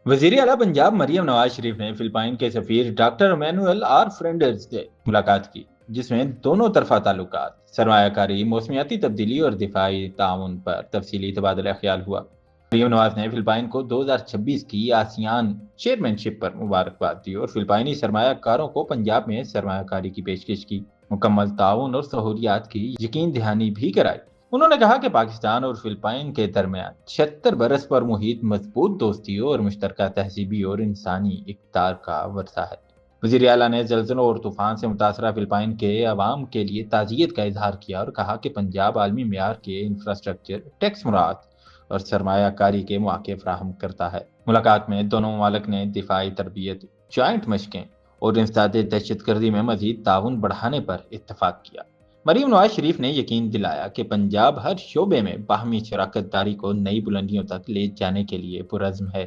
وزیر اعلیٰ پنجاب مریم نواز شریف نے فلپائن کے سفیر ڈاکٹر امینوئل آر فرینڈرز سے ملاقات کی، جس میں دونوں طرفہ تعلقات، سرمایہ کاری، موسمیاتی تبدیلی اور دفاعی تعاون پر تفصیلی تبادلہ خیال ہوا۔ مریم نواز نے فلپائن کو 2026 کی آسیان چیئرمین شپ پر مبارکباد دی اور فلپائنی سرمایہ کاروں کو پنجاب میں سرمایہ کاری کی پیشکش کی، مکمل تعاون اور سہولیات کی یقین دہانی بھی کرائی۔ انہوں نے کہا کہ پاکستان اور فلپائن کے درمیان 76 برس پر محیط مضبوط دوستی اور مشترکہ تہذیبی اور انسانی اقدار کا ورثہ ہے۔ وزیر اعلیٰ نے زلزلوں اور طوفان سے متاثرہ فلپائن کے عوام کے لیے تعزیت کا اظہار کیا اور کہا کہ پنجاب عالمی معیار کے انفراسٹرکچر، ٹیکس مراعات اور سرمایہ کاری کے مواقع فراہم کرتا ہے۔ ملاقات میں دونوں ممالک نے دفاعی تربیت، جوائنٹ مشقیں اور انسداد دہشت گردی میں مزید تعاون بڑھانے پر اتفاق کیا۔ مریم نواز شریف نے یقین دلایا کہ پنجاب ہر شعبے میں باہمی شراکت داری کو نئی بلندیوں تک لے جانے کے لیے پرعزم ہے۔